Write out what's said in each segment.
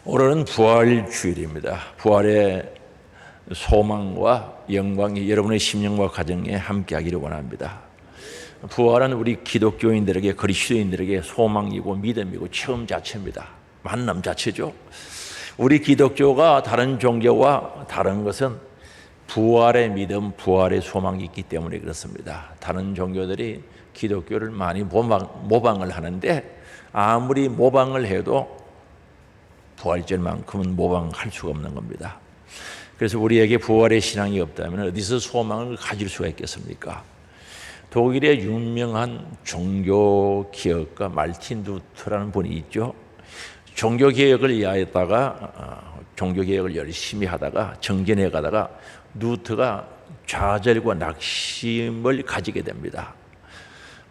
오늘은 부활 주일입니다. 부활의 소망과 영광이 여러분의 심령과 가정에 함께하기를 원합니다. 부활은 우리 기독교인들에게, 그리스도인들에게 소망이고 믿음이고 체험 자체입니다. 만남 자체죠. 우리 기독교가 다른 종교와 다른 것은 부활의 믿음, 부활의 소망이 있기 때문에 그렇습니다. 다른 종교들이 기독교를 많이 모방을 하는데 아무리 모방을 해도 부활절만큼은 모방할 수가 없는 겁니다. 그래서 우리에게 부활의 신앙이 없다면 어디서 소망을 가질 수가 있겠습니까? 독일의 유명한 종교개혁가 말틴 루터라는 분이 있죠. 종교개혁을 위하였다가 종교개혁을 열심히 하다가 정진해 가다가 루터가 좌절과 낙심을 가지게 됩니다.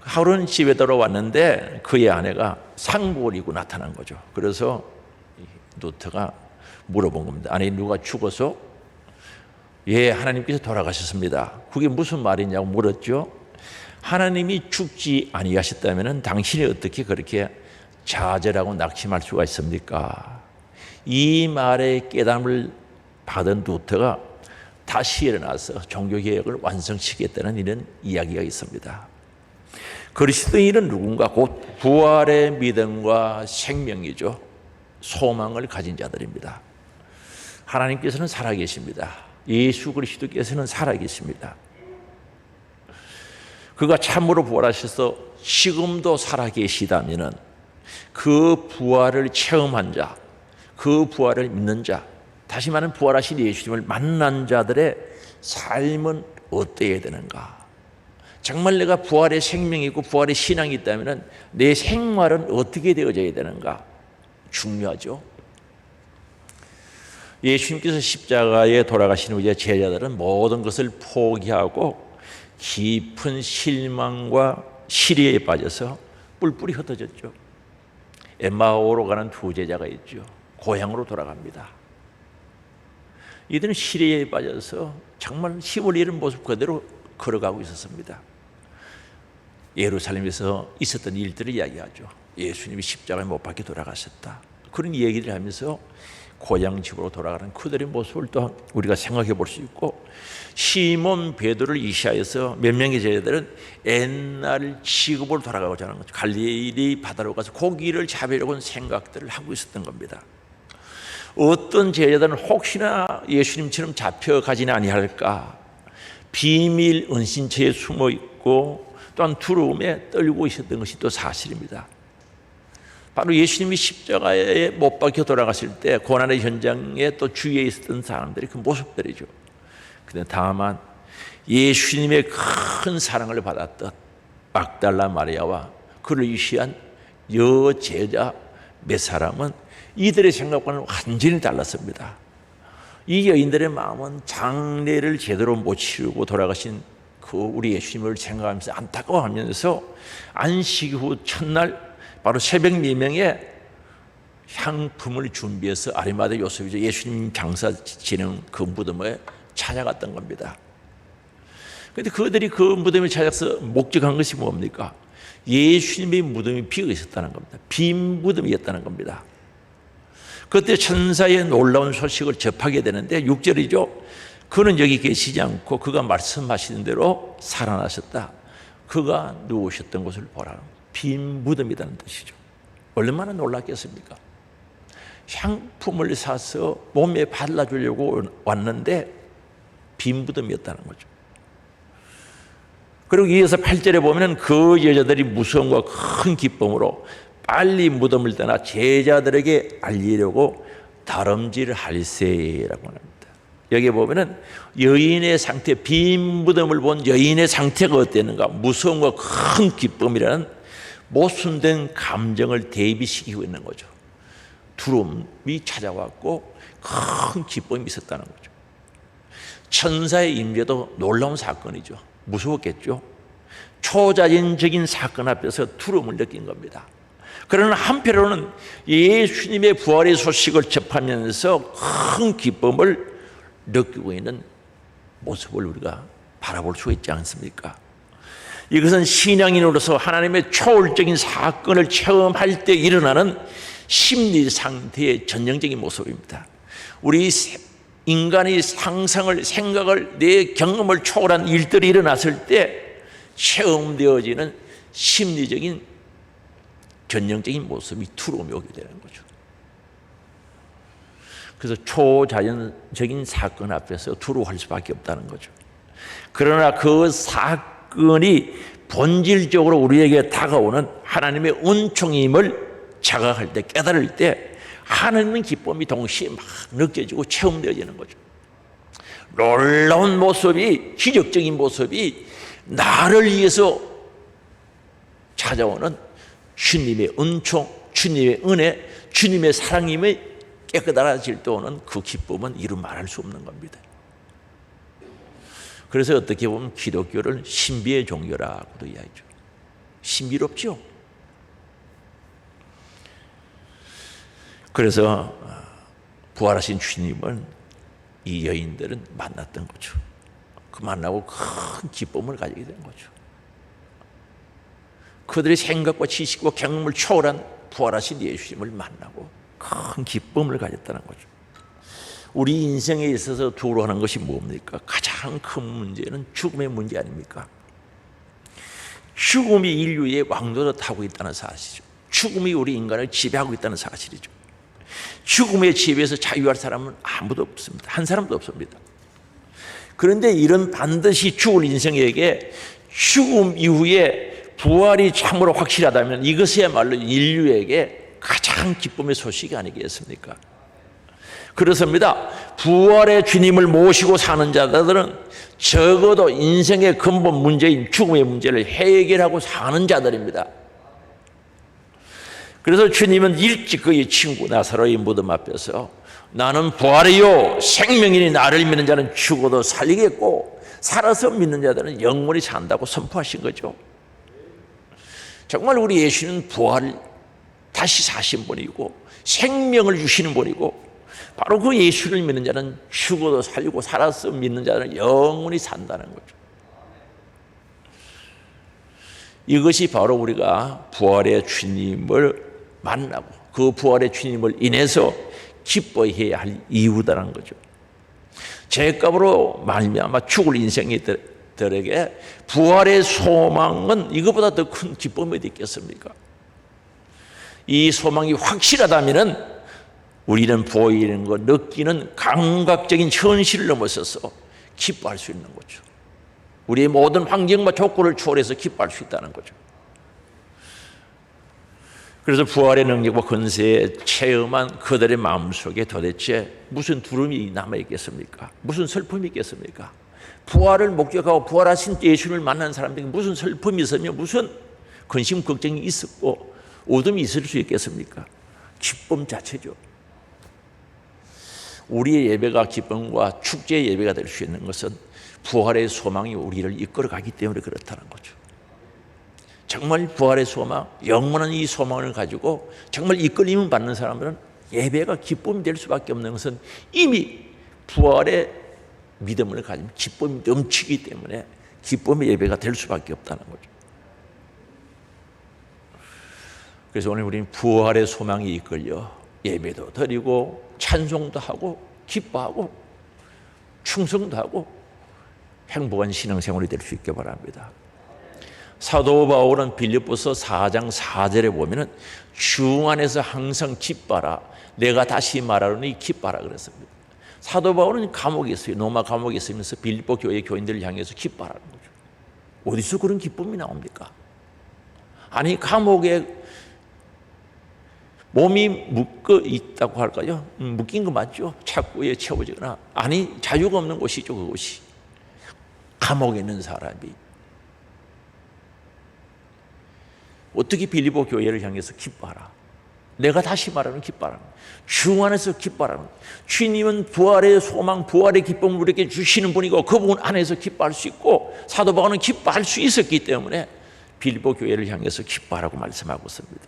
하루는 집에 들어왔는데 그의 아내가 상복을 입고 나타난 거죠. 그래서 루터가 물어본 겁니다. 아니, 누가 죽어서? 예, 하나님께서 돌아가셨습니다. 그게 무슨 말이냐고 물었죠. 하나님이 죽지 아니하셨다면 당신이 어떻게 그렇게 좌절하고 낙심할 수가 있습니까? 이 말의 깨달음을 받은 루터가 다시 일어나서 종교개혁을 완성시켰다는 이런 이야기가 있습니다. 그리스도인은 누군가? 곧 부활의 믿음과 생명이죠. 소망을 가진 자들입니다. 하나님께서는 살아계십니다. 예수 그리스도께서는 살아계십니다. 그가 참으로 부활하셔서 지금도 살아계시다면 그 부활을 체험한 자, 그 부활을 믿는 자, 다시 말하면 부활하신 예수님을 만난 자들의 삶은 어때야 되는가? 정말 내가 부활의 생명이 있고 부활의 신앙이 있다면 내 생활은 어떻게 되어져야 되는가? 중요하죠. 예수님께서 십자가에 돌아가신 후에 제자들은 모든 것을 포기하고 깊은 실망과 시리에 빠져서 뿔뿔이 흩어졌죠. 엠마오로 가는 두 제자가 있죠. 고향으로 돌아갑니다. 이들은 시리에 빠져서 정말 힘을 잃은 모습 그대로 걸어가고 있었습니다. 예루살렘에서 있었던 일들을 이야기하죠. 예수님이 십자가에 못 박혀 돌아가셨다. 그런 얘기를 하면서 고향 집으로 돌아가는 그들의 모습을 또 우리가 생각해 볼 수 있고, 시몬 베드로를 이시하여서 몇 명의 제자들은 옛날 지급으로 돌아가고자 하는 거죠. 갈릴리 바다로 가서 고기를 잡으려고 생각들을 하고 있었던 겁니다. 어떤 제자들은 혹시나 예수님처럼 잡혀가지는 아니할까 비밀 은신처에 숨어 있고 또한 두려움에 떨고 있었던 것이 또 사실입니다. 바로 예수님이 십자가에 못 박혀 돌아갔을 때 고난의 현장에 또 주위에 있었던 사람들이 그 모습들이죠. 그런데 다만 예수님의 큰 사랑을 받았던 막달라 마리아와 그를 위시한 여제자 몇 사람은 이들의 생각과는 완전히 달랐습니다. 이 여인들의 마음은 장례를 제대로 못 치르고 돌아가신 그 우리 예수님을 생각하면서 안타까워하면서 안식 후 첫날 바로 새벽 4명에 향품을 준비해서 아리마대 요셉이죠. 예수님 장사 지내는 그 무덤에 찾아갔던 겁니다. 그런데 그들이 그 무덤에 찾아서 목적한 것이 뭡니까? 예수님의 무덤이 비어 있었다는 겁니다. 빈 무덤이었다는 겁니다. 그때 천사의 놀라운 소식을 접하게 되는데 6절이죠. 그는 여기 계시지 않고 그가 말씀하시는 대로 살아나셨다. 그가 누우셨던 곳을 보라는 거예요. 빈 무덤이라는 뜻이죠. 얼마나 놀랐겠습니까? 향품을 사서 몸에 발라주려고 왔는데 빈 무덤이었다는 거죠. 그리고 이어서 8절에 보면 그 여자들이 무서움과 큰 기쁨으로 빨리 무덤을 떠나 제자들에게 알리려고 다름질할세라고 합니다. 여기 보면은 여인의 상태, 빈 무덤을 본 여인의 상태가 어땠는가? 무서움과 큰 기쁨이라는 모순된 감정을 대비시키고 있는 거죠. 두려움이 찾아왔고 큰 기쁨이 있었다는 거죠. 천사의 임재도 놀라운 사건이죠. 무서웠겠죠. 초자연적인 사건 앞에서 두려움을 느낀 겁니다. 그러나 한편으로는 예수님의 부활의 소식을 접하면서 큰 기쁨을 느끼고 있는 모습을 우리가 바라볼 수 있지 않습니까? 이것은 신앙인으로서 하나님의 초월적인 사건을 체험할 때 일어나는 심리 상태의 전형적인 모습입니다. 우리 인간의 상상을, 생각을, 내 경험을 초월한 일들이 일어났을 때 체험되어지는 심리적인 전형적인 모습이 두려움이 오게 되는 거죠. 그래서 초자연적인 사건 앞에서 두려워할 수밖에 없다는 거죠. 그러나 그 사건이 본질적으로 우리에게 다가오는 하나님의 은총임을 자각할 때, 깨달을 때 하나님의 기쁨이 동시에 막 느껴지고 체험되어지는 거죠. 놀라운 모습이, 기적적인 모습이 나를 위해서 찾아오는 주님의 은총, 주님의 은혜, 주님의 사랑임을 깨끗하질 때 오는 그 기쁨은 이루 말할 수 없는 겁니다. 그래서 어떻게 보면 기독교를 신비의 종교라고도 이야기하죠. 신비롭죠. 그래서 부활하신 주님을 이 여인들은 만났던 거죠. 그 만나고 큰 기쁨을 가지게 된 거죠. 그들의 생각과 지식과 경험을 초월한 부활하신 예수님을 만나고 큰 기쁨을 가졌다는 거죠. 우리 인생에 있어서 두려워하는 것이 뭡니까? 가장 큰 문제는 죽음의 문제 아닙니까? 죽음이 인류의 왕도를 타고 있다는 사실이죠. 죽음이 우리 인간을 지배하고 있다는 사실이죠. 죽음의 지배에서 자유할 사람은 아무도 없습니다. 한 사람도 없습니다. 그런데 이런 반드시 죽을 인생에게 죽음 이후에 부활이 참으로 확실하다면 이것이야말로 인류에게 가장 기쁨의 소식이 아니겠습니까? 그렇습니다. 부활의 주님을 모시고 사는 자들은 적어도 인생의 근본 문제인 죽음의 문제를 해결하고 사는 자들입니다. 그래서 주님은 일찍 그의 친구 나사로의 무덤 앞에서 나는 부활이요 생명이니 나를 믿는 자는 죽어도 살리겠고 살아서 믿는 자들은 영원히 산다고 선포하신 거죠. 정말 우리 예수는 부활 다시 사신 분이고 생명을 주시는 분이고 바로 그 예수를 믿는 자는 죽어도 살리고 살아서 믿는 자는 영원히 산다는 거죠. 이것이 바로 우리가 부활의 주님을 만나고 그 부활의 주님을 인해서 기뻐해야 할 이유다라는 거죠. 죄값으로 말미암아 죽을 인생들에게 부활의 소망은 이것보다 더 큰 기쁨이 어디 있겠습니까? 이 소망이 확실하다면 우리는 보이는 것, 느끼는 감각적인 현실을 넘어서서 기뻐할 수 있는 거죠. 우리의 모든 환경과 조건을 초월해서 기뻐할 수 있다는 거죠. 그래서 부활의 능력과 권세에 체험한 그들의 마음속에 도대체 무슨 두려움이 남아있겠습니까? 무슨 슬픔이 있겠습니까? 부활을 목격하고 부활하신 예수를 만난 사람들에게 무슨 슬픔이 있으며 무슨 근심 걱정이 있었고 어둠이 있을 수 있겠습니까? 기쁨 자체죠. 우리의 예배가 기쁨과 축제의 예배가 될 수 있는 것은 부활의 소망이 우리를 이끌어가기 때문에 그렇다는 거죠. 정말 부활의 소망, 영원한 이 소망을 가지고 정말 이끌림을 받는 사람들은 예배가 기쁨이 될 수밖에 없는 것은 이미 부활의 믿음을 가지면 기쁨이 넘치기 때문에 기쁨의 예배가 될 수밖에 없다는 거죠. 그래서 오늘 우리는 부활의 소망이 이끌려 예배도 드리고 찬송도 하고 기뻐하고 충성도 하고 행복한 신앙생활이 될 수 있게 바랍니다. 사도 바울은 빌립보서 4장 4절에 보면은 주 안에서 항상 기뻐라. 내가 다시 말하노니 기뻐라 그랬습니다. 사도 바울은 감옥에 있어요. 로마 감옥에 있으면서 빌립보 교회 교인들을 향해서 기뻐하라는 거죠. 어디서 그런 기쁨이 나옵니까? 아니 감옥에 몸이 묶어 있다고 할까요? 묶인 거 맞죠? 착고에 채워지거나 아니 자유가 없는 곳이죠. 그곳이 감옥에 있는 사람이 어떻게 빌립보 교회를 향해서 기뻐하라. 내가 다시 말하는 기뻐하라. 주 안에서 기뻐하라. 주님은 부활의 소망, 부활의 기쁨을 우리에게 주시는 분이고 그분 안에서 기뻐할 수 있고 사도 바울은 기뻐할 수 있었기 때문에 빌립보 교회를 향해서 기뻐하라고 말씀하고 있습니다.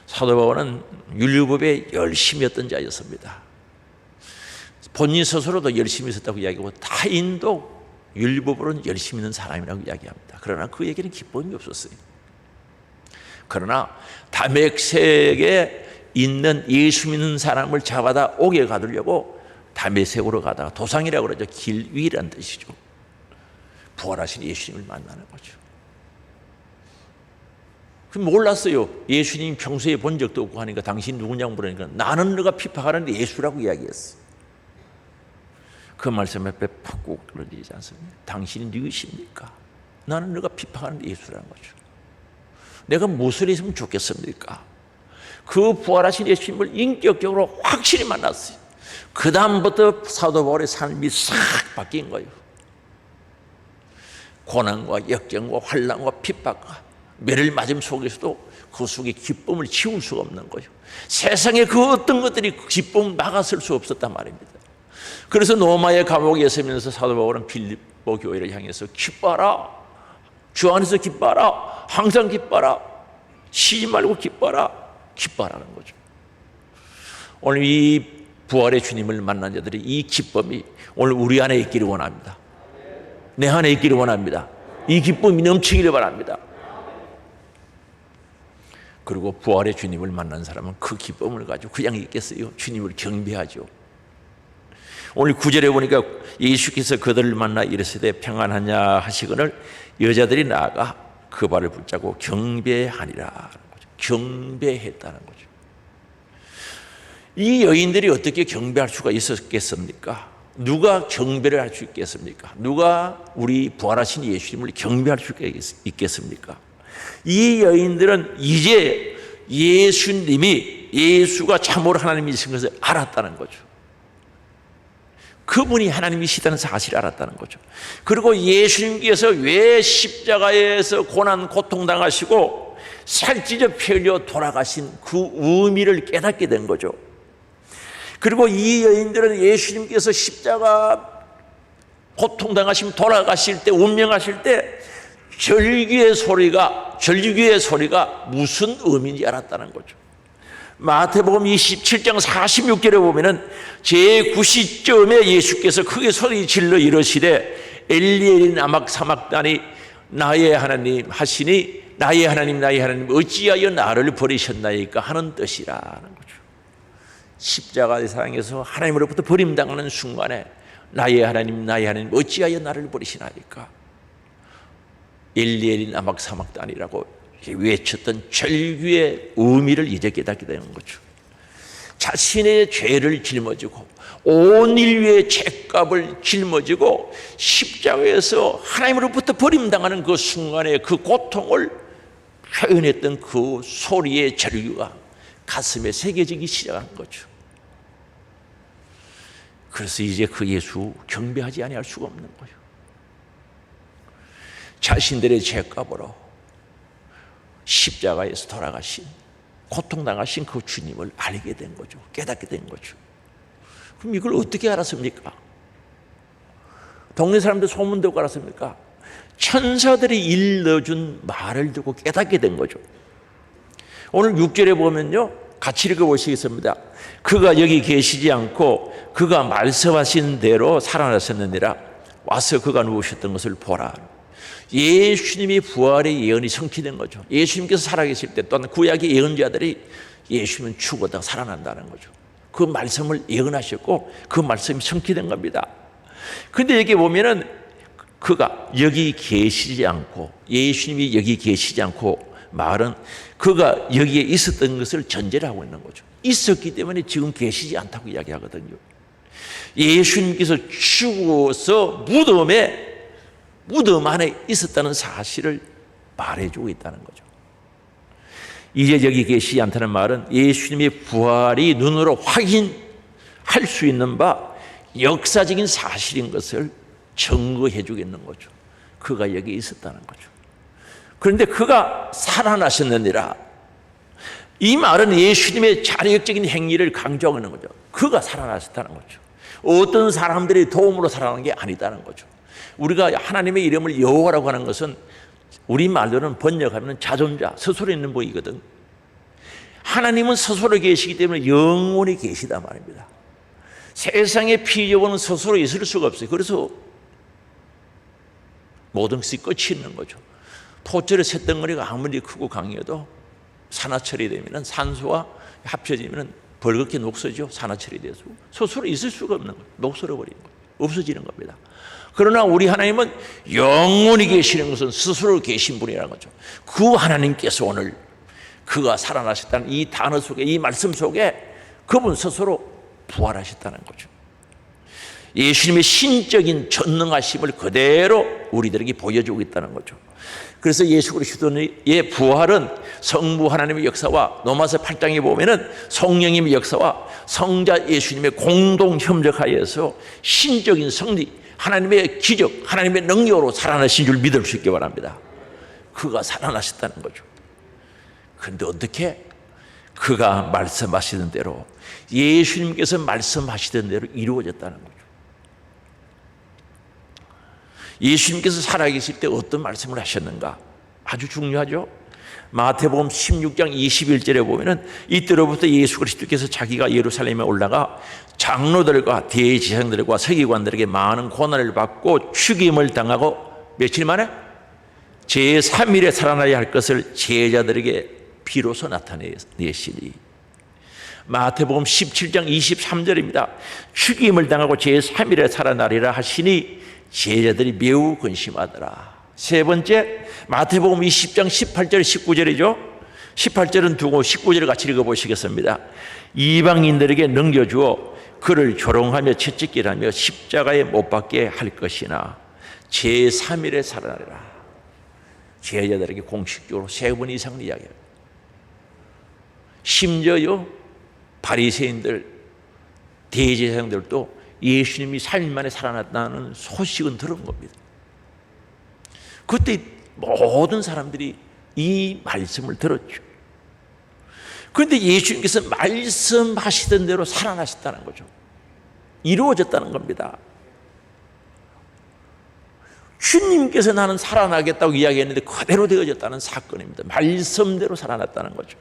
사도 바울은 율법에 열심히 했던 자였습니다. 본인 스스로도 열심히 있었다고 이야기하고 타인도 율법으로는 열심히 있는 사람이라고 이야기합니다. 그러나 그에게는 기쁨이 없었어요. 그러나 다메섹에 있는 예수 믿는 사람을 잡아다 옥에 가두려고 다메섹으로 가다가 도상이라고 그러죠. 길 위라는 뜻이죠. 부활하신 예수님을 만나는 거죠. 그럼 몰랐어요. 예수님 평소에 본 적도 없고 하니까 당신 누구냐고 물으니까 나는 너가 핍박하는 예수라고 이야기했어. 그 말씀 앞에 푹 떨어지지 않습니까? 당신이 누구십니까? 나는 너가 핍박하는 예수라는 거죠. 내가 무엇을 했으면 좋겠습니까? 그 부활하신 예수님을 인격적으로 확실히 만났어요. 그 다음부터 사도 바울의 삶이 싹 바뀐 거예요. 고난과 역경과 환난과 핍박과 매를 맞음 속에서도 그 속에 기쁨을 지울 수가 없는 거예요. 세상에 그 어떤 것들이 기쁨을 막아설 수 없었단 말입니다. 그래서 로마의 감옥에 있으면서 사도 바울은 빌립보 교회를 향해서 기뻐라, 주 안에서 기뻐라, 항상 기뻐라, 쉬지 말고 기뻐라, 기뻐라는 거죠. 오늘 이 부활의 주님을 만난 자들이 이 기쁨이 오늘 우리 안에 있기를 원합니다. 내 안에 있기를 원합니다. 이 기쁨이 넘치기를 바랍니다. 그리고 부활의 주님을 만난 사람은 그 기쁨을 가지고 그냥 있겠어요? 주님을 경배하죠. 오늘 9절에 보니까 예수께서 그들을 만나 이르시되 평안하냐 하시거늘 여자들이 나아가 그 발을 붙잡고 경배하니라. 경배했다는 거죠. 이 여인들이 어떻게 경배할 수가 있었겠습니까? 누가 경배를 할 수 있겠습니까? 누가 우리 부활하신 예수님을 경배할 수 있겠습니까? 이 여인들은 이제 예수가 참으로 하나님이신 것을 알았다는 거죠. 그분이 하나님이시다는 사실을 알았다는 거죠. 그리고 예수님께서 왜 십자가에서 고난 고통당하시고 살찌져 펴려 돌아가신 그 의미를 깨닫게 된 거죠. 그리고 이 여인들은 예수님께서 십자가 고통당하시면 돌아가실 때, 운명하실 때 절규의 소리가 무슨 의미인지 알았다는 거죠. 마태복음 27장 46절에 보면은 제9시쯤에 예수께서 크게 소리 질러 이르시되 엘리 아막 사막다니 나의 하나님 하시니 나의 하나님 어찌하여 나를 버리셨나이까 하는 뜻이라는 거죠. 십자가의 상에서 하나님으로부터 버림당하는 순간에 나의 하나님 어찌하여 나를 버리시나이까 엘리 아막 사막다니라고 외쳤던 절규의 의미를 이제 깨닫게 되는 거죠. 자신의 죄를 짊어지고 온 인류의 죄값을 짊어지고 십자가에서 하나님으로부터 버림당하는 그 순간의 그 고통을 표현했던 그 소리의 절규가 가슴에 새겨지기 시작한 거죠. 그래서 이제 그 예수 경배하지 아니할 수가 없는 거예요. 자신들의 죄값으로 십자가에서 돌아가신 고통당하신 그 주님을 알게 된 거죠. 깨닫게 된 거죠. 그럼 이걸 어떻게 알았습니까? 동네 사람들 소문 듣고 알았습니까? 천사들이 일러준 말을 듣고 깨닫게 된 거죠. 오늘 6절에 보면요, 같이 읽어보시겠습니다. 그가 여기 계시지 않고 그가 말씀하신 대로 살아나셨느니라. 와서 그가 누우셨던 것을 보라. 예수님이 부활의 예언이 성취된 거죠. 예수님께서 살아계실 때 또한 구약의 예언자들이 예수님은 죽었다가 살아난다는 거죠. 그 말씀을 예언하셨고 그 말씀이 성취된 겁니다. 그런데 여기 보면은 그가 여기 계시지 않고, 예수님이 여기 계시지 않고 말은 그가 여기에 있었던 것을 전제를 하고 있는 거죠. 있었기 때문에 지금 계시지 않다고 이야기하거든요. 예수님께서 죽어서 무덤 안에 있었다는 사실을 말해주고 있다는 거죠. 이제 여기 계시지 않다는 말은 예수님의 부활이 눈으로 확인할 수 있는 바 역사적인 사실인 것을 증거해 주겠는 거죠. 그가 여기 있었다는 거죠. 그런데 그가 살아나셨느니라. 이 말은 예수님의 자력적인 행위를 강조하는 거죠. 그가 살아나셨다는 거죠. 어떤 사람들의 도움으로 살아난 게 아니다는 거죠. 우리가 하나님의 이름을 여호와라고 하는 것은 우리말로는 번역하면 자존자, 스스로 있는 분이거든. 하나님은 스스로 계시기 때문에 영원히 계시다 말입니다. 세상의 피조물은 스스로 있을 수가 없어요. 그래서 모든 것이 끝이 있는 거죠. 토철의 쇳덩어리가 아무리 크고 강해도 산화철이 되면 산소와 합쳐지면 벌겋게 녹서죠. 산화철이 돼서 스스로 있을 수가 없는 거예요. 녹슬어 버리는 거예요. 없어지는 겁니다. 그러나 우리 하나님은 영원히 계시는 것은 스스로 계신 분이라는 거죠. 그 하나님께서 오늘 그가 살아나셨다는 이 단어 속에, 이 말씀 속에 그분 스스로 부활하셨다는 거죠. 예수님의 신적인 전능하심을 그대로 우리들에게 보여주고 있다는 거죠. 그래서 예수 그리스도의 부활은 성부 하나님의 역사와 로마서 8장에 보면은 성령님의 역사와 성자 예수님의 공동 협력하여서 신적인 성리, 하나님의 기적, 하나님의 능력으로 살아나신 줄 믿을 수 있기 바랍니다. 그가 살아나셨다는 거죠. 그런데 어떻게? 그가 말씀하시던 대로, 예수님께서 말씀하시던 대로 이루어졌다는 거죠. 예수님께서 살아계실 때 어떤 말씀을 하셨는가? 아주 중요하죠. 마태복음 16장 21절에 보면은 이때로부터 예수 그리스도께서 자기가 예루살렘에 올라가 장로들과 대제사장들과 서기관들에게 많은 고난을 받고 죽임을 당하고 며칠 만에 제3일에 살아나야 할 것을 제자들에게 비로소 나타내시니. 마태복음 17장 23절입니다. 죽임을 당하고 제3일에 살아나리라 하시니 제자들이 매우 근심하더라. 세 번째, 마태복음 20장 18절 19절이죠. 18절은 두고 19절을 같이 읽어보시겠습니다. 이방인들에게 넘겨주어 그를 조롱하며 채찍질하며 십자가에 못 박게 할 것이나 제3일에 살아나리라. 제자들에게 공식적으로 세 번 이상 이야기해요. 심지어요, 바리새인들, 대제사장들도 예수님이 3일 만에 살아났다는 소식은 들은 겁니다. 그때 모든 사람들이 이 말씀을 들었죠. 그런데 예수님께서 말씀하시던 대로 살아나셨다는 거죠. 이루어졌다는 겁니다. 주님께서 나는 살아나겠다고 이야기했는데 그대로 되어졌다는 사건입니다. 말씀대로 살아났다는 거죠.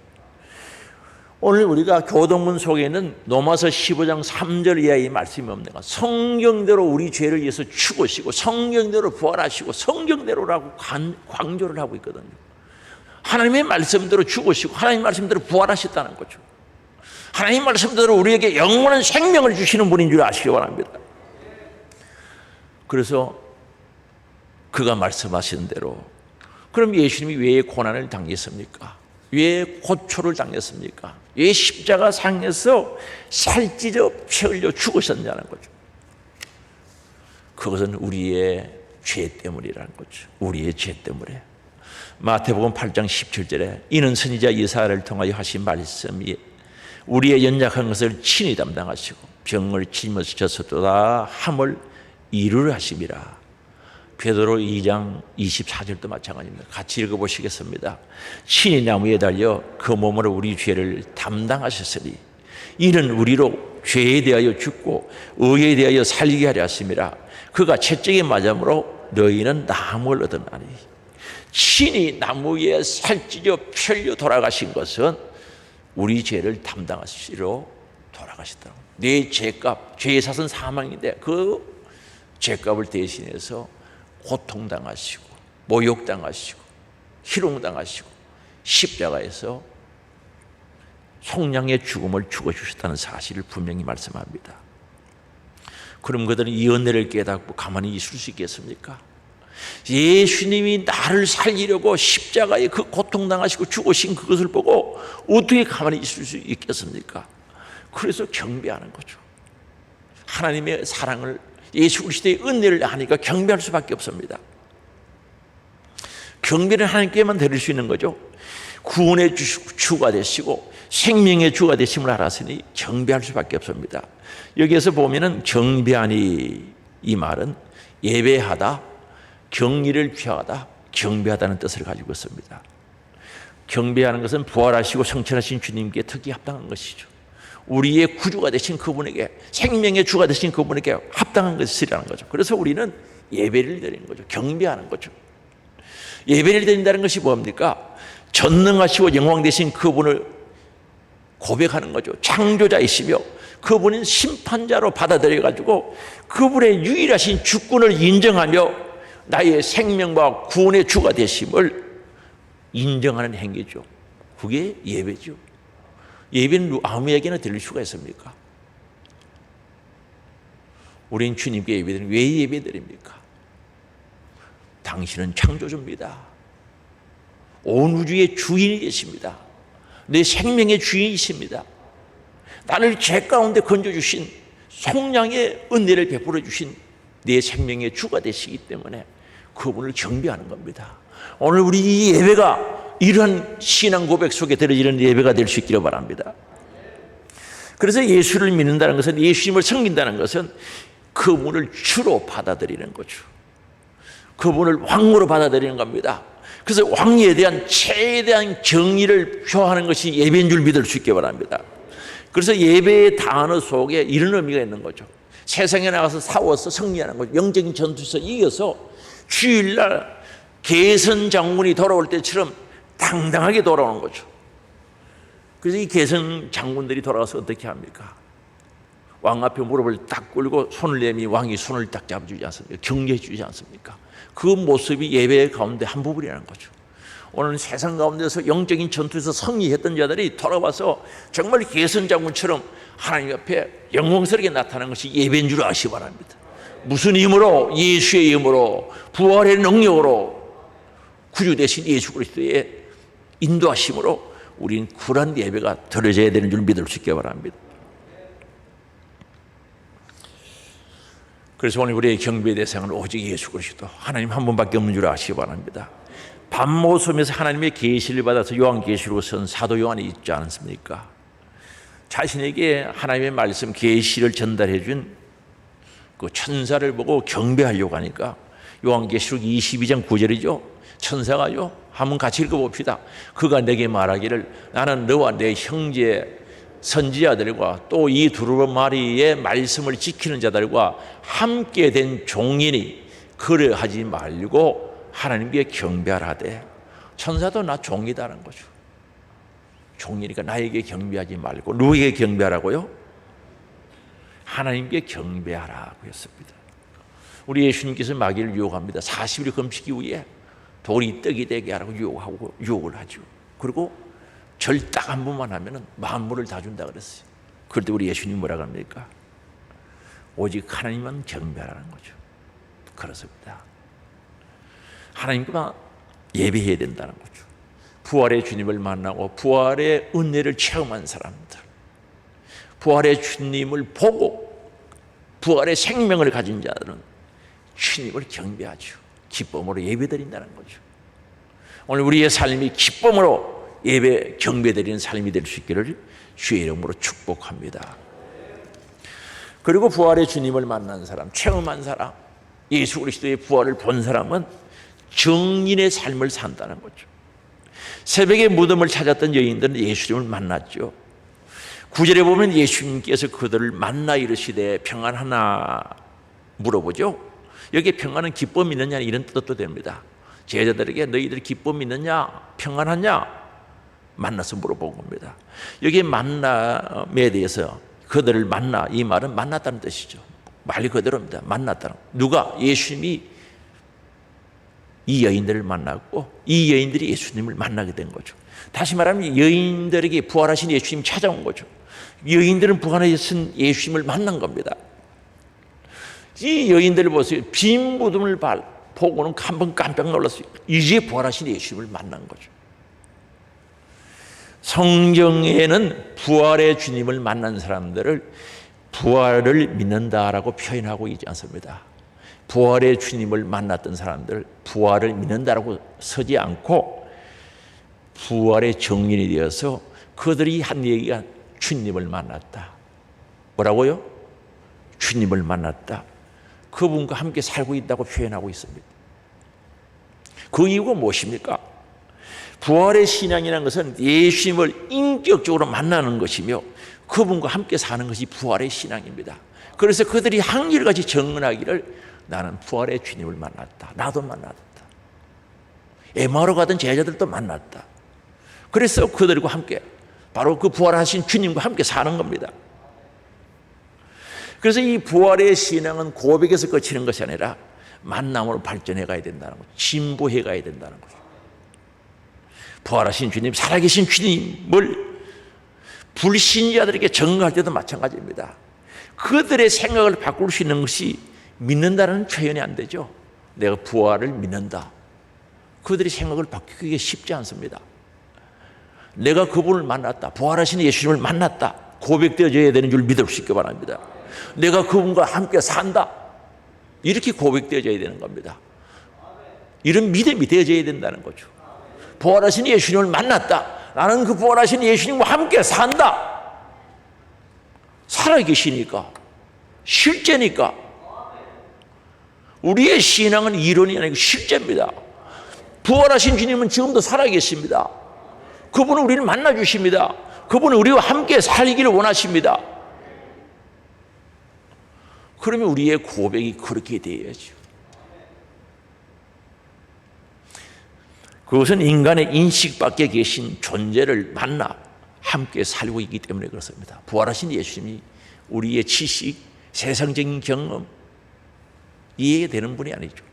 오늘 우리가 교동문 속에 있는 로마서 15장 3절 이하의 말씀이 없는가? 성경대로 우리 죄를 위해서 죽으시고 성경대로 부활하시고 성경대로라고 강조를 하고 있거든요. 하나님의 말씀대로 죽으시고 하나님의 말씀대로 부활하셨다는 거죠. 하나님의 말씀대로 우리에게 영원한 생명을 주시는 분인 줄 아시기 바랍니다. 그래서 그가 말씀하신 대로, 그럼 예수님이 왜 고난을 당했습니까? 왜 고초를 당했습니까? 왜 십자가 상에서 살찌져 피 흘려 죽으셨냐는 거죠. 그것은 우리의 죄 때문이라는 거죠. 우리의 죄 때문에. 마태복음 8장 17절에 이는 선지자 이사야를 통하여 하신 말씀이 우리의 연약한 것을 친히 담당하시고 병을 짊어지셨도다 함을 이루려 하심이라. 베드로 2장 24절도 마찬가지입니다. 같이 읽어보시겠습니다. 친히 나무에 달려 그 몸으로 우리 죄를 담당하셨으니 이는 우리로 죄에 대하여 죽고 의에 대하여 살게 하려 하심이라. 그가 채찍에 맞음으로 너희는 나음을 얻었나니. 친히 나무에 살찌져 펴려 돌아가신 것은 우리 죄를 담당하시러 돌아가셨다. 내 죄값, 죄의 삭은 사망인데 그 죄값을 대신해서 고통당하시고 모욕당하시고 희롱당하시고 십자가에서 속량의 죽음을 죽어주셨다는 사실을 분명히 말씀합니다. 그럼 그들은 이 은혜를 깨닫고 가만히 있을 수 있겠습니까? 예수님이 나를 살리려고 십자가에 그 고통당하시고 죽으신 그것을 보고 어떻게 가만히 있을 수 있겠습니까? 그래서 경배하는 거죠. 하나님의 사랑을, 예수 그리스도의 은혜를 아니까 경배할 수밖에 없습니다. 경배는 하나님께만 드릴 수 있는 거죠. 구원의 주가 되시고 생명의 주가 되심을 알았으니 경배할 수밖에 없습니다. 여기에서 보면은 경배하니, 이 말은 예배하다, 경리를 취하다, 경배하다는 뜻을 가지고 있습니다. 경배하는 것은 부활하시고 성천하신 주님께 특히 합당한 것이죠. 우리의 구주가 되신 그분에게, 생명의 주가 되신 그분에게 합당한 것이라는 거죠. 그래서 우리는 예배를 드리는 거죠. 경배하는 거죠. 예배를 드린다는 것이 뭡니까? 전능하시고 영광 되신 그분을 고백하는 거죠. 창조자이시며 그분은 심판자로 받아들여가지고 그분의 유일하신 주권을 인정하며 나의 생명과 구원의 주가 되심을 인정하는 행위죠. 그게 예배죠. 예배는 아무에게나 드릴 수가 있습니까? 우린 주님께 예배드리는 왜 예배드립니까? 당신은 창조주입니다. 온 우주의 주인이 계십니다. 내 생명의 주인이십니다. 나를 죄 가운데 건져주신 속량의 은혜를 베풀어 주신 내 생명의 주가 되시기 때문에 그분을 경배하는 겁니다. 오늘 우리 이 예배가 이러한 신앙 고백 속에 들어지는 예배가 될 수 있기를 바랍니다. 그래서 예수를 믿는다는 것은, 예수님을 섬긴다는 것은 그분을 주로 받아들이는 거죠. 그분을 왕으로 받아들이는 겁니다. 그래서 왕에 대한 최대한 정의를 표하는 것이 예배인 줄 믿을 수 있기 바랍니다. 그래서 예배의 단어 속에 이런 의미가 있는 거죠. 세상에 나가서 싸워서 승리하는 거죠. 영적인 전투에서 이겨서 주일날 개선 장군이 돌아올 때처럼 당당하게 돌아오는 거죠. 그래서 이 개선 장군들이 돌아가서 어떻게 합니까? 왕 앞에 무릎을 딱 꿇고 손을 내미 왕이 손을 딱 잡아주지 않습니까? 격려해 주지 않습니까? 그 모습이 예배 가운데 한 부분이라는 거죠. 오늘 세상 가운데서 영적인 전투에서 승리했던 자들이 돌아와서 정말 개선 장군처럼 하나님 앞에 영광스럽게 나타나는 것이 예배인 줄 아시기 바랍니다. 무슨 힘으로? 예수의 힘으로, 부활의 능력으로, 구주 되신 예수 그리스도의 인도하심으로 우리는 쿨한 예배가 드려져야 되는 줄 믿을 수 있기 바랍니다. 그래서 오늘 우리의 경배의 대상은 오직 예수 그리스도, 하나님 한 분밖에 없는 줄 아시기 바랍니다. 밤모섬에서 하나님의 계시를 받아서 요한계시로 쓴 사도 요한이 있지 않습니까? 자신에게 하나님의 말씀 계시를 전달해 준 그 천사를 보고 경배하려고 하니까 요한계시록 22장 9절이죠. 천사가요, 한번 같이 읽어봅시다. 그가 내게 말하기를 나는 너와 내 형제 선지자들과 또 이 두루마리의 말씀을 지키는 자들과 함께 된 종이니 그러하지 말고 하나님께 경배하라되. 천사도 나 종이다라는 거죠. 종이니까 나에게 경배하지 말고 누구에게 경배하라고요? 하나님께 경배하라고 했습니다. 우리 예수님께서 마귀를 유혹합니다. 40일 금식 이후에 돌이 떡이 되게 하라고 유혹을 하죠. 그리고 절 딱 한 번만 하면 만물을 다 준다 그랬어요. 그런데 우리 예수님 뭐라고 합니까? 오직 하나님만 경배하라는 거죠. 그렇습니다. 하나님과 예배해야 된다는 거죠. 부활의 주님을 만나고 부활의 은혜를 체험한 사람들, 부활의 주님을 보고 부활의 생명을 가진 자들은 주님을 경배하죠. 기쁨으로 예배드린다는 거죠. 오늘 우리의 삶이 기쁨으로 예배 경배드리는 삶이 될 수 있기를 주의 이름으로 축복합니다. 그리고 부활의 주님을 만난 사람, 체험한 사람, 예수 그리스도의 부활을 본 사람은 정인의 삶을 산다는 거죠. 새벽에 무덤을 찾았던 여인들은 예수님을 만났죠. 9절에 보면 예수님께서 그들을 만나 이르시되 평안하나 물어보죠. 여기에 평안은 기쁨이 있느냐 이런 뜻도 됩니다. 제자들에게 너희들 기쁨이 있느냐 평안하냐 만나서 물어본 겁니다. 여기에 만남에 대해서 그들을 만나, 이 말은 만났다는 뜻이죠. 말 그대로입니다. 만났다는. 누가? 예수님이 이 여인들을 만났고 이 여인들이 예수님을 만나게 된 거죠. 다시 말하면 여인들에게 부활하신 예수님이 찾아온 거죠. 여인들은 부활하신 예수님을 만난 겁니다. 이 여인들을 보세요. 빈 무덤을 보고는 한번 깜짝 놀랐어요. 이제 부활하신 예수님을 만난 거죠. 성경에는 부활의 주님을 만난 사람들을 부활을 믿는다라고 표현하고 있지 않습니다. 부활의 주님을 만났던 사람들, 부활을 믿는다라고 서지 않고 부활의 정인이 되어서 그들이 한 얘기가 주님을 만났다. 뭐라고요? 주님을 만났다. 그분과 함께 살고 있다고 표현하고 있습니다. 그 이유가 무엇입니까? 부활의 신앙이라는 것은 예수님을 인격적으로 만나는 것이며 그분과 함께 사는 것이 부활의 신앙입니다. 그래서 그들이 한결같이 증언하기를 나는 부활의 주님을 만났다. 나도 만났다. 에마오로 가던 제자들도 만났다. 그래서 그들과 함께 바로 그 부활하신 주님과 함께 사는 겁니다. 그래서 이 부활의 신앙은 고백에서 그치는 것이 아니라 만남으로 발전해 가야 된다는 거죠. 진보해 가야 된다는 거죠. 부활하신 주님, 살아계신 주님을 불신자들에게 증거할 때도 마찬가지입니다. 그들의 생각을 바꿀 수 있는 것이 믿는다는 표현이 안 되죠. 내가 부활을 믿는다. 그들의 생각을 바꾸기 쉽지 않습니다. 내가 그분을 만났다. 부활하신 예수님을 만났다. 고백되어져야 되는 줄 믿을 수 있기 바랍니다. 내가 그분과 함께 산다. 이렇게 고백되어져야 되는 겁니다. 이런 믿음이 되어져야 된다는 거죠. 부활하신 예수님을 만났다. 나는 그 부활하신 예수님과 함께 산다. 살아계시니까, 실제니까. 우리의 신앙은 이론이 아니고 실제입니다. 부활하신 주님은 지금도 살아계십니다. 그분은 우리를 만나주십니다. 그분은 우리와 함께 살기를 원하십니다. 그러면 우리의 고백이 그렇게 되어야죠. 그것은 인간의 인식 밖에 계신 존재를 만나 함께 살고 있기 때문에 그렇습니다. 부활하신 예수님이 우리의 지식, 세상적인 경험 이해되는 분이 아니죠.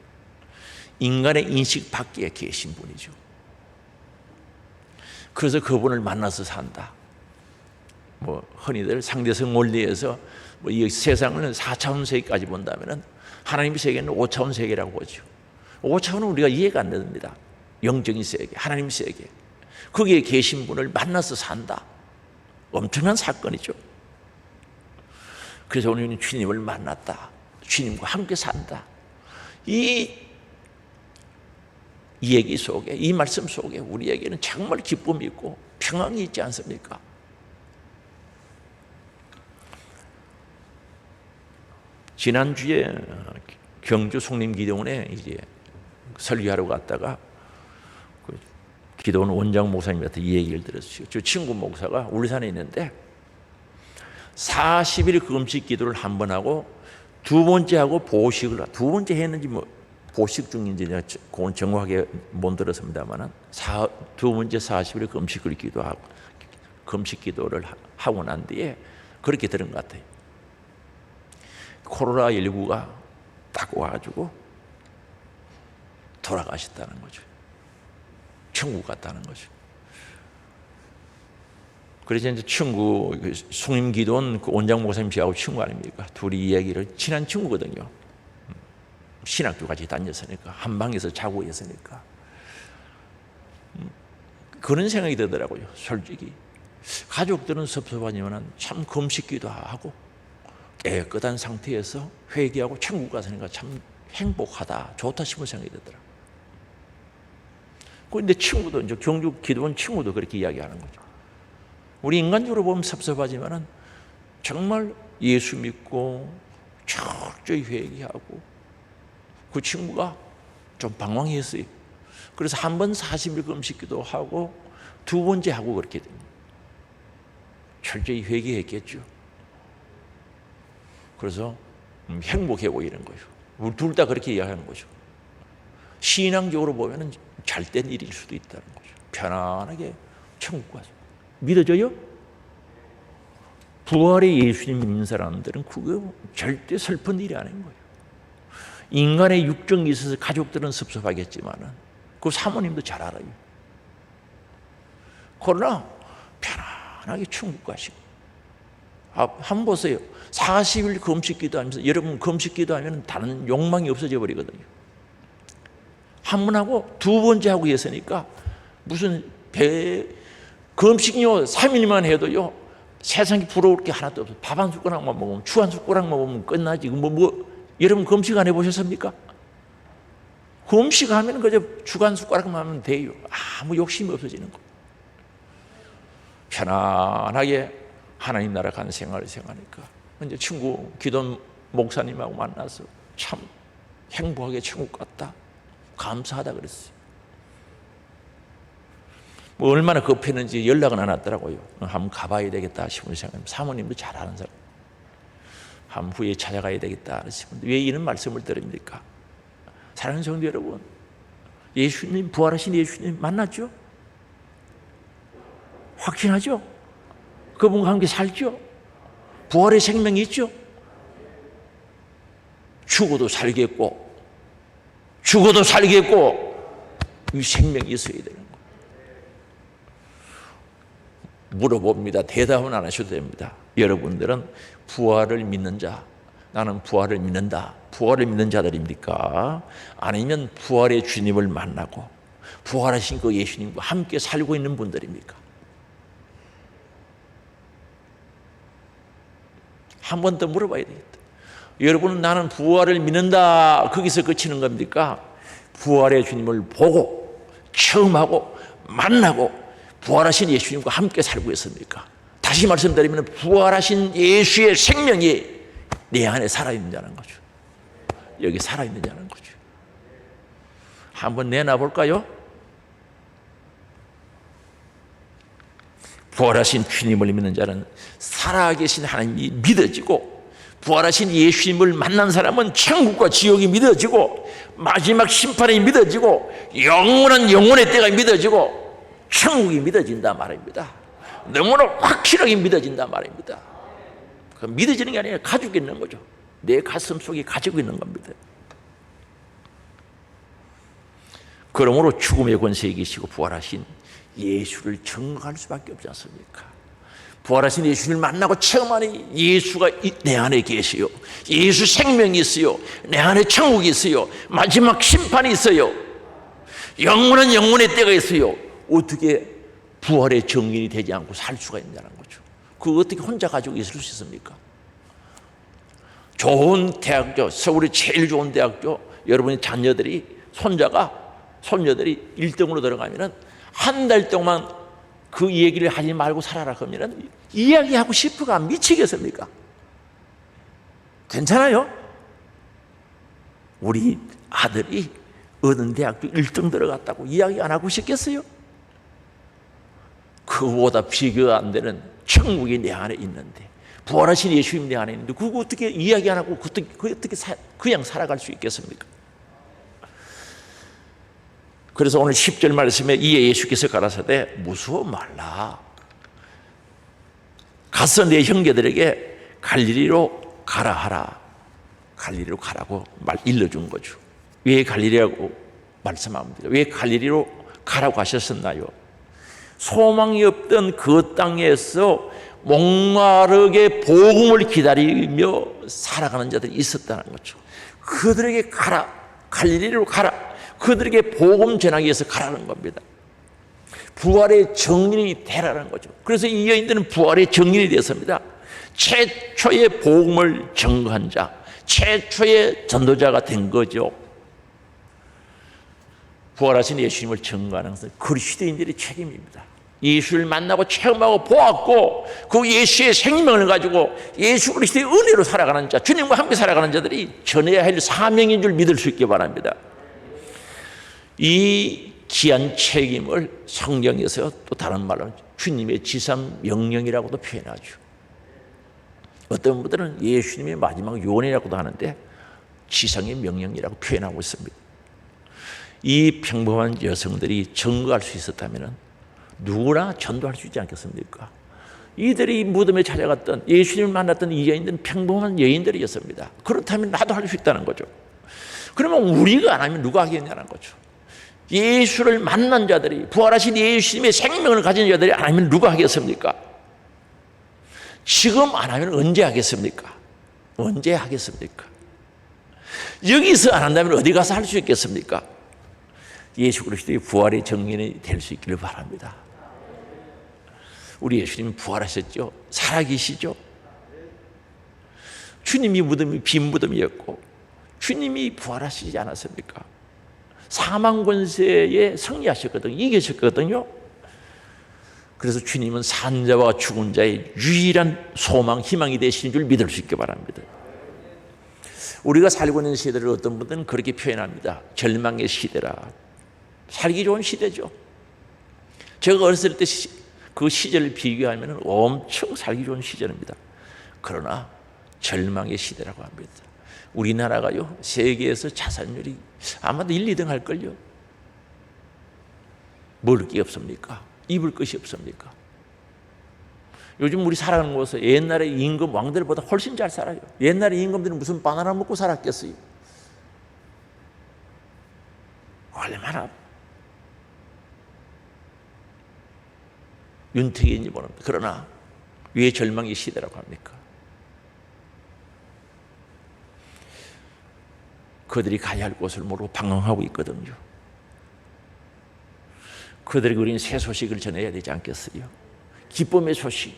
인간의 인식 밖에 계신 분이죠. 그래서 그분을 만나서 산다. 흔히들 상대성 원리에서 이 세상을 4차원 세계까지 본다면 하나님의 세계는 5차원 세계라고 보죠. 5차원은 우리가 이해가 안 됩니다. 영적인 세계, 하나님 세계. 거기에 계신 분을 만나서 산다. 엄청난 사건이죠. 그래서 우리는 주님을 만났다. 주님과 함께 산다. 이 얘기 속에, 이 말씀 속에 우리에게는 정말 기쁨이 있고 평안이 있지 않습니까? 지난주에 경주 송림기도원에 이제 설교하러 갔다가 기도원 원장 목사님한테 이 얘기를 들었어요. 저 친구 목사가 울산에 있는데 40일 금식 기도를 한 번 하고 두 번째 하고 보식을 두 번째 했는지 보식 중인지 내가 그건 정확하게 못 들었습니다만 두 번째 40일 금식을 기도하고 금식 기도를 하고 난 뒤에 그렇게 들은 것 같아요. 코로나19가 딱 와가지고 돌아가셨다는 거죠. 천국 갔다는 거죠. 그래서 이제 친구, 송림기도원 그 원장 목사님 씨하고 친구 아닙니까? 둘이 이야기를 친한 친구거든요. 신학교 같이 다녔으니까 한 방에서 자고 있으니까 그런 생각이 들더라고요. 솔직히 가족들은 섭섭하지만 참 금식기도 하고 깨끗한 상태에서 회개하고 천국 갔으니까 참 행복하다, 좋다 싶은 생각이 들더라고요. 그런데 친구도 이제 경주 기도원 친구도 그렇게 이야기하는 거죠. 우리 인간적으로 보면 섭섭하지만은 정말 예수 믿고 철저히 회개하고 그 친구가 좀 방황했어요. 그래서 한 번 40일 금식기도 하고 두 번째 하고 그렇게 됩니다. 철저히 회개했겠죠. 그래서 행복해 보이는 거죠. 우리 둘 다 그렇게 이야기하는 거죠. 신앙적으로 보면은 잘된 일일 수도 있다는 거죠. 편안하게 천국 가서 믿어져요? 부활의 예수님 믿는 사람들은 그게 절대 슬픈 일이 아닌 거예요. 인간의 육정이 있어서 가족들은 섭섭하겠지만 그 사모님도 잘 알아요. 그러나 편안하게 천국 가시고 한번 보세요. 40일 금식 기도하면서 여러분 금식 기도하면 다른 욕망이 없어져 버리거든요. 한 번 하고 두 번째 하고 했으니까 무슨 금식요 3일만 해도요 세상에 부러울 게 하나도 없어요. 밥 한 숟가락만 먹으면 추 한 숟가락만 먹으면 끝나지. 여러분 금식 안 해보셨습니까? 금식하면 그저 죽 한 숟가락만 하면 돼요. 아무 욕심이 없어지는 거. 편안하게 하나님 나라 가는 생활을 생각하니까 이제 친구 기도 목사님하고 만나서 참 행복하게 천국 갔다. 감사하다 그랬어요. 얼마나 급했는지 연락은 안 왔더라고요. 한번 가봐야 되겠다 싶은 생각입니다. 사모님도 잘 아는 사람. 한번 후에 찾아가야 되겠다 싶은데 왜 이런 말씀을 드립니까? 사랑하는 성도 여러분, 예수님, 부활하신 예수님 만났죠? 확신하죠? 그분과 함께 살죠? 부활의 생명이 있죠? 죽어도 살겠고 이 생명이 있어야 되는 거예요. 물어봅니다. 대답은 안 하셔도 됩니다. 여러분들은 부활을 믿는 자, 나는 부활을 믿는다, 부활을 믿는 자들입니까? 아니면 부활의 주님을 만나고 부활하신 그 예수님과 함께 살고 있는 분들입니까? 한 번 더 물어봐야 되겠다. 여러분은 나는 부활을 믿는다, 거기서 그치는 겁니까? 부활의 주님을 보고 체험하고 만나고 부활하신 예수님과 함께 살고 있습니까? 다시 말씀드리면 부활하신 예수의 생명이 내 안에 살아있느냐는 거죠. 여기 살아있느냐는 거죠. 한번 내놔볼까요? 부활하신 주님을 믿는 자는 살아계신 하나님이 믿어지고, 부활하신 예수님을 만난 사람은 천국과 지옥이 믿어지고, 마지막 심판이 믿어지고, 영원한 영혼의 때가 믿어지고, 천국이 믿어진다 말입니다. 너무나 확실하게 믿어진다 말입니다. 그 믿어지는 게 아니라 가지고 있는 거죠. 내 가슴 속에 가지고 있는 겁니다. 그러므로 죽음의 권세에 계시고 부활하신 예수를 증거할 수밖에 없지 않습니까? 부활하신 예수를 만나고 체험하니 예수가 내 안에 계세요. 예수 생명이 있어요. 내 안에 천국이 있어요. 마지막 심판이 있어요. 영원한 영혼의 때가 있어요. 어떻게 부활의 증인이 되지 않고 살 수가 있냐는 거죠. 그거 어떻게 혼자 가지고 있을 수 있습니까? 좋은 대학교, 서울의 제일 좋은 대학교, 여러분의 자녀들이, 손녀들이 1등으로 들어가면은 한 달 동안 그 얘기를 하지 말고 살아라 그러면 이야기하고 싶어가 미치겠습니까? 괜찮아요? 우리 아들이 어느 대학교 1등 들어갔다고 이야기 안 하고 싶겠어요? 그거보다 비교 안 되는 천국이 내 안에 있는데, 부활하신 예수님 내 안에 있는데 그거 어떻게 이야기 안 하고 그냥 살아갈 수 있겠습니까? 그래서 오늘 10절 말씀에 이에 예수께서 가라사대 무서워 말라. 가서 내 형제들에게 갈릴리로 가라 하라. 갈릴리로 가라고 일러준 거죠. 왜 갈릴리라고 말씀합니다. 왜 갈릴리로 가라고 하셨었나요? 소망이 없던 그 땅에서 목마르게 복음을 기다리며 살아가는 자들이 있었다는 거죠. 그들에게 가라, 갈릴리로 가라. 그들에게 복음 전하기 위해서 가라는 겁니다. 부활의 증인이 되라는 거죠. 그래서 이 여인들은 부활의 증인이 되었습니다. 최초의 복음을 증거한 자, 최초의 전도자가 된 거죠. 부활하신 예수님을 증거하는 것은 그리스도인들의 책임입니다. 예수를 만나고 체험하고 보았고 그 예수의 생명을 가지고 예수 그리스도의 은혜로 살아가는 자, 주님과 함께 살아가는 자들이 전해야 할 사명인 줄 믿을 수 있기 바랍니다. 이 귀한 책임을 성경에서 또 다른 말로 주님의 지상 명령이라고도 표현하죠. 어떤 분들은 예수님의 마지막 요원이라고도 하는데 지상의 명령이라고 표현하고 있습니다. 이 평범한 여성들이 증거할 수 있었다면 누구나 전도할 수 있지 않겠습니까? 이들이 무덤에 찾아갔던 예수님을 만났던 이 여인들은 평범한 여인들이었습니다. 그렇다면 나도 할 수 있다는 거죠. 그러면 우리가 안 하면 누가 하겠냐는 거죠. 예수를 만난 자들이, 부활하신 예수님의 생명을 가진 자들이 안 하면 누가 하겠습니까? 지금 안 하면 언제 하겠습니까? 언제 하겠습니까? 여기서 안 한다면 어디 가서 할 수 있겠습니까? 예수 그리스도의 부활의 증인이 될 수 있기를 바랍니다. 우리 예수님 부활하셨죠? 살아계시죠? 주님이 무덤이 빈 무덤이었고 주님이 부활하시지 않았습니까? 사망 권세에 승리하셨거든요. 이기셨거든요. 그래서 주님은 산자와 죽은 자의 유일한 소망, 희망이 되시는 줄 믿을 수 있기 바랍니다. 우리가 살고 있는 시대를 어떤 분들은 그렇게 표현합니다. 절망의 시대라. 살기 좋은 시대죠. 제가 어렸을 때 그 시절을 비교하면 엄청 살기 좋은 시절입니다. 그러나 절망의 시대라고 합니다. 우리나라가요, 세계에서 자살률이 아마도 1, 2등 할걸요. 먹을 게 없습니까? 입을 것이 없습니까? 요즘 우리 살아가는 곳에서 옛날에 임금 왕들보다 훨씬 잘 살아요. 옛날에 임금들은 무슨 바나나 먹고 살았겠어요? 얼마나 윤택인지 모릅니다. 그러나 왜 절망의 시대라고 합니까? 그들이 가야 할 곳을 모르고 방황하고 있거든요. 그들에게 우리는 새 소식을 전해야 되지 않겠어요? 기쁨의 소식.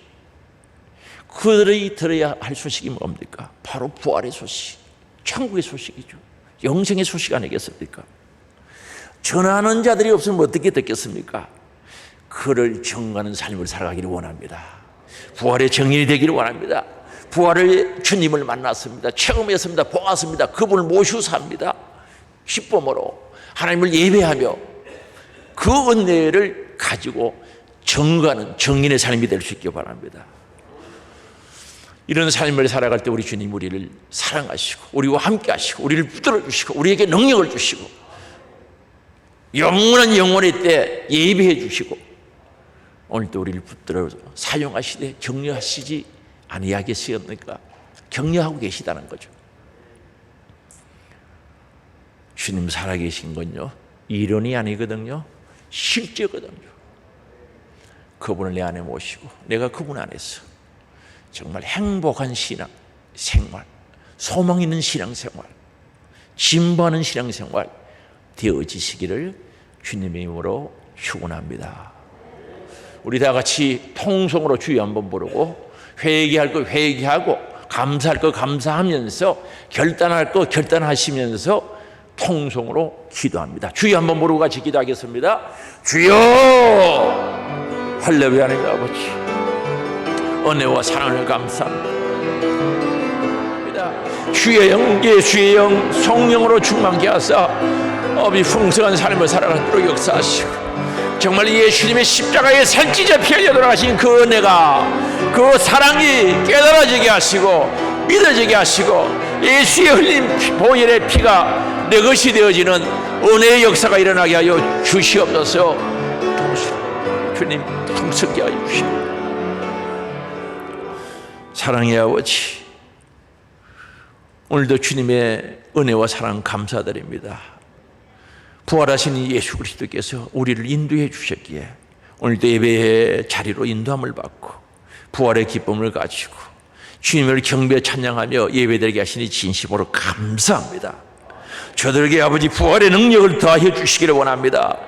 그들이 들어야 할 소식이 뭡니까? 바로 부활의 소식, 천국의 소식이죠. 영생의 소식 아니겠습니까? 전하는 자들이 없으면 어떻게 듣겠습니까? 그를 증거하는 삶을 살아가기를 원합니다. 부활의 증인이 되기를 원합니다. 부활의 주님을 만났습니다. 체험했습니다. 보았습니다. 그분을 모시고 삽니다. 기쁨으로 하나님을 예배하며 그 은혜를 가지고 증거하는 증인의 삶이 될 수 있기 바랍니다. 이런 삶을 살아갈 때 우리 주님 우리를 사랑하시고 우리와 함께 하시고 우리를 붙들어 주시고 우리에게 능력을 주시고 영원한 영원의 때 예비해 주시고 오늘도 우리를 붙들어 사용하시되 격려하시지 아니하겠습니까? 격려하고 계시다는 거죠. 주님 살아계신 건요 이론이 아니거든요, 실제거든요. 그분을 내 안에 모시고 내가 그분 안에서 정말 행복한 신앙 생활, 소망 있는 신앙 생활, 진보하는 신앙 생활 되어지시기를 주님의 이름으로 축원합니다. 우리 다 같이 통성으로 주여 한번 부르고 회개할 거 회개하고 감사할 거 감사하면서 결단할 거 결단하시면서 통성으로 기도합니다. 주여 한번 부르고 같이 기도하겠습니다. 주여! 할렐루야. 하나님 아버지 은혜와 사랑을 감사합니다. 주의 영, 예수의 영, 성령으로 충만케 하사 어비 풍성한 삶을 살아가도록 역사하시고 정말 예수님의 십자가에 살찌자 피 흘려 돌아가신 그 은혜가 그 사랑이 깨달아지게 하시고 믿어지게 하시고 예수의 흘린 보혈의 피가 내 것이 되어지는 은혜의 역사가 일어나게 하여 주시옵소서. 주님 풍성케 하여 주시옵소서. 사랑의 아버지, 오늘도 주님의 은혜와 사랑 감사드립니다. 부활하신 예수 그리스도께서 우리를 인도해 주셨기에 오늘도 예배의 자리로 인도함을 받고 부활의 기쁨을 가지고 주님을 경배 찬양하며 예배드리게 하시니 진심으로 감사합니다. 저들에게 아버지 부활의 능력을 더하여 주시기를 원합니다.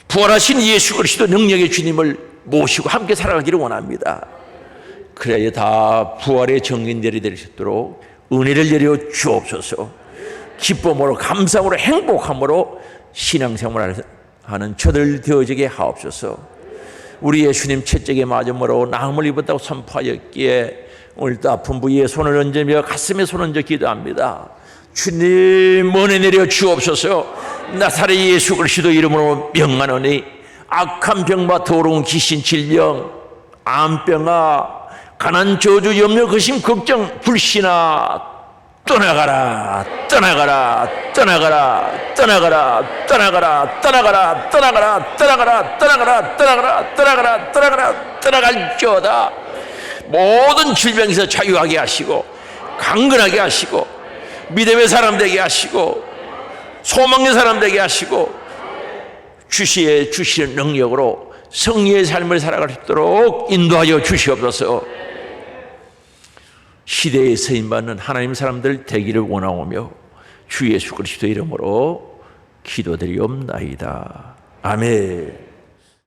부활하신 예수 그리스도 능력의 주님을 모시고 함께 살아가기를 원합니다. 그래야 다 부활의 증인들이 될 수 있도록 은혜를 내려 주옵소서. 기쁨으로 감사함으로 행복함으로 신앙생활을 하는 저들 되어지게 하옵소서. 우리 예수님 채찍에 맞음으로 나음을 입었다고 선포하였기에 오늘도 아픈 부위에 손을 얹으며 가슴에 손을 얹어 기도합니다. 주님 은혜 내려 주옵소서. 나사렛 예수 그리스도 이름으로 명하노니 악한 병과 더러운 귀신 질병 암병아 가난 저주 염려 근심 걱정 불신아 떠나가라 떠나가라 떠나가라 떠나가라 떠나가라 떠나가라 떠나가라 떠나가라 떠나가라 떠나가라 떠나가라 떠나가라 떠나갈지어다. 모든 질병에서 자유하게 하시고 강건하게 하시고 믿음의 사람 되게 하시고 소망의 사람 되게 하시고 주시는 능력으로 성리의 삶을 살아갈 수 있도록 인도하여 주시옵소서. 시대에 쓰임받는 하나님 사람들 되기를 원하오며 주 예수 그리스도 이름으로 기도드리옵나이다. 아멘.